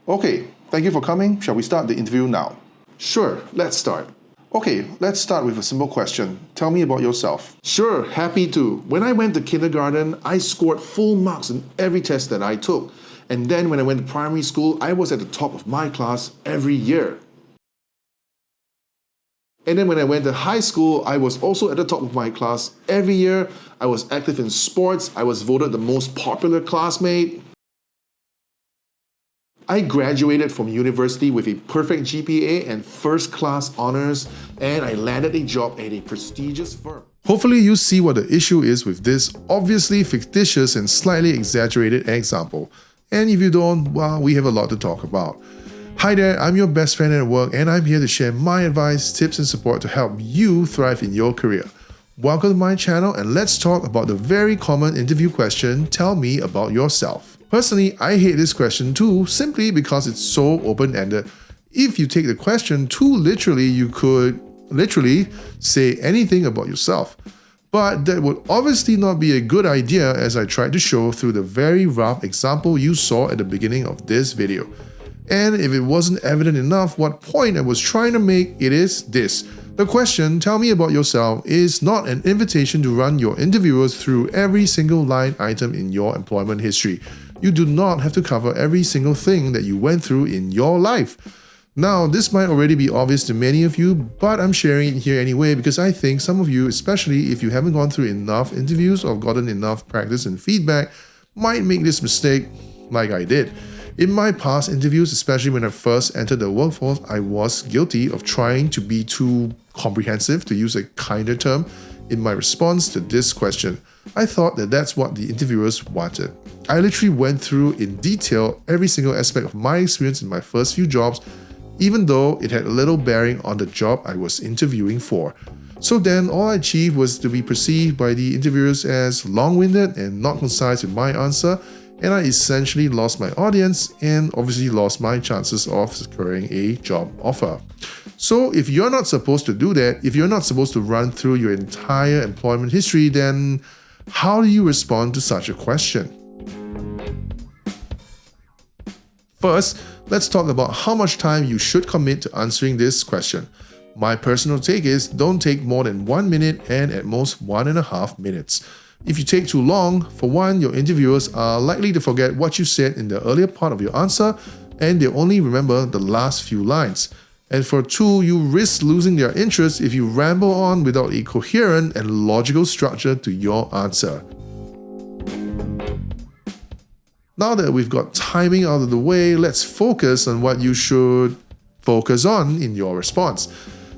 Okay, thank you for coming. Shall we start the interview now? Sure, let's start. Okay, let's start with a simple question. Tell me about yourself. Sure, happy to. When I went to kindergarten, I scored full marks in every test that I took. And then when I went to primary school, I was at the top of my class every year. And then when I went to high school, I was also at the top of my class every year. I was active in sports. I was voted the most popular classmate. I graduated from university with a perfect GPA and first-class honors, and I landed a job at a prestigious firm. Hopefully you see what the issue is with this obviously fictitious and slightly exaggerated example. And if you don't, well, we have a lot to talk about. Hi there, I'm your best friend at work, and I'm here to share my advice, tips, and support to help you thrive in your career. Welcome to my channel, and let's talk about the very common interview question, tell me about yourself. Personally, I hate this question too, simply because it's so open-ended. If you take the question too literally, you could literally say anything about yourself. But that would obviously not be a good idea, as I tried to show through the very rough example you saw at the beginning of this video. And if it wasn't evident enough what point I was trying to make, it is this. The question, tell me about yourself, is not an invitation to run your interviewers through every single line item in your employment history. You do not have to cover every single thing that you went through in your life. Now, this might already be obvious to many of you, but I'm sharing it here anyway because I think some of you, especially if you haven't gone through enough interviews or gotten enough practice and feedback, might make this mistake like I did. In my past interviews, especially when I first entered the workforce, I was guilty of trying to be too comprehensive, to use a kinder term, in my response to this question. I thought that that's what the interviewers wanted. I literally went through in detail every single aspect of my experience in my first few jobs, even though it had little bearing on the job I was interviewing for. So then all I achieved was to be perceived by the interviewers as long-winded and not concise with my answer, and I essentially lost my audience and obviously lost my chances of securing a job offer. So if you're not supposed to do that, if you're not supposed to run through your entire employment history, then how do you respond to such a question? First, let's talk about how much time you should commit to answering this question. My personal take is don't take more than 1 minute and at most 1.5 minutes. If you take too long, for one, your interviewers are likely to forget what you said in the earlier part of your answer and they only remember the last few lines. And for two, you risk losing their interest if you ramble on without a coherent and logical structure to your answer. Now that we've got timing out of the way, let's focus on what you should focus on in your response.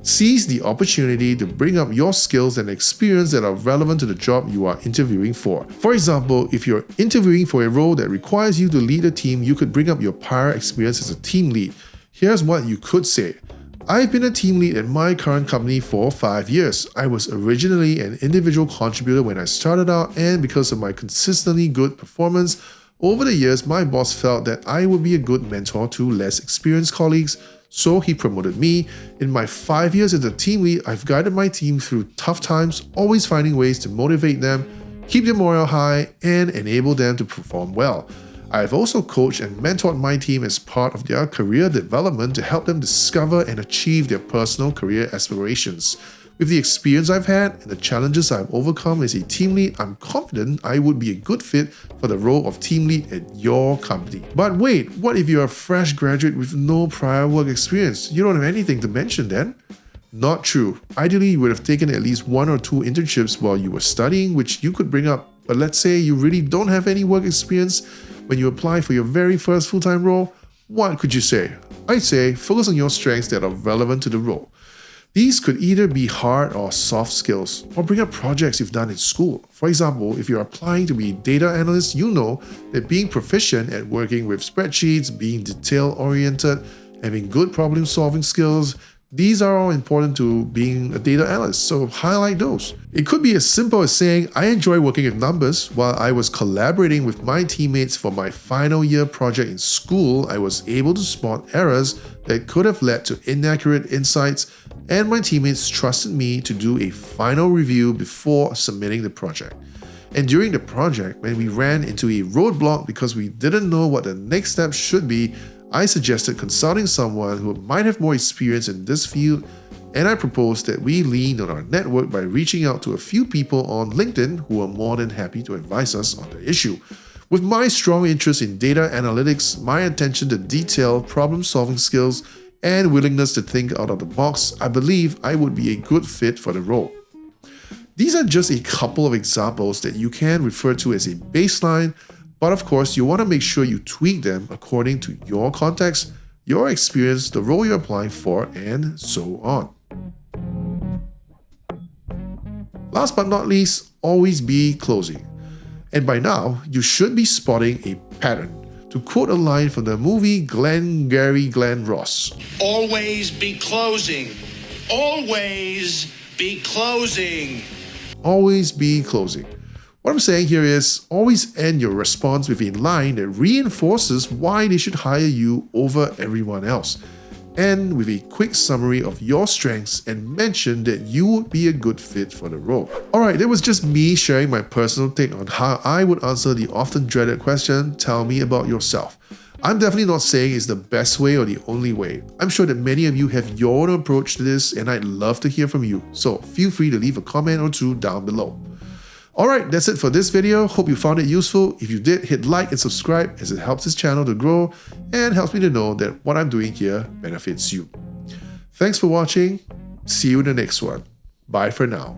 Seize the opportunity to bring up your skills and experience that are relevant to the job you are interviewing for. For example, if you're interviewing for a role that requires you to lead a team, you could bring up your prior experience as a team lead. Here's what you could say. I've been a team lead at my current company for 5 years. I was originally an individual contributor when I started out, and because of my consistently good performance, over the years, my boss felt that I would be a good mentor to less experienced colleagues, so he promoted me. In my 5 years as a team lead, I've guided my team through tough times, always finding ways to motivate them, keep their morale high, and enable them to perform well. I've also coached and mentored my team as part of their career development to help them discover and achieve their personal career aspirations. With the experience I've had and the challenges I've overcome as a team lead, I'm confident I would be a good fit for the role of team lead at your company. But wait, what if you're a fresh graduate with no prior work experience? You don't have anything to mention then? Not true. Ideally, you would have taken at least 1 or 2 internships while you were studying, which you could bring up. But let's say you really don't have any work experience when you apply for your very first full-time role. What could you say? I'd say focus on your strengths that are relevant to the role. These could either be hard or soft skills, or bring up projects you've done in school. For example, if you're applying to be a data analyst, you know that being proficient at working with spreadsheets, being detail-oriented, having good problem-solving skills, these are all important to being a data analyst, so highlight those. It could be as simple as saying, I enjoy working with numbers. While I was collaborating with my teammates for my final year project in school, I was able to spot errors that could have led to inaccurate insights, and my teammates trusted me to do a final review before submitting the project. And during the project, when we ran into a roadblock because we didn't know what the next step should be, I suggested consulting someone who might have more experience in this field, and I proposed that we lean on our network by reaching out to a few people on LinkedIn who are more than happy to advise us on the issue. With my strong interest in data analytics, my attention to detail, problem-solving skills, and willingness to think out of the box, I believe I would be a good fit for the role. These are just a couple of examples that you can refer to as a baseline, but of course you want to make sure you tweak them according to your context, your experience, the role you're applying for, and so on. Last but not least, always be closing. And by now, you should be spotting a pattern. To quote a line from the movie Glengarry Glen Ross, "Always be closing. Always be closing." Always be closing. What I'm saying here is always end your response with a line that reinforces why they should hire you over everyone else, and with a quick summary of your strengths and mention that you would be a good fit for the role. Alright, that was just me sharing my personal take on how I would answer the often dreaded question, tell me about yourself. I'm definitely not saying it's the best way or the only way. I'm sure that many of you have your own approach to this, and I'd love to hear from you, so feel free to leave a comment or two down below. Alright, that's it for this video. Hope you found it useful. If you did, hit like and subscribe as it helps this channel to grow and helps me to know that what I'm doing here benefits you. Thanks for watching. See you in the next one. Bye for now.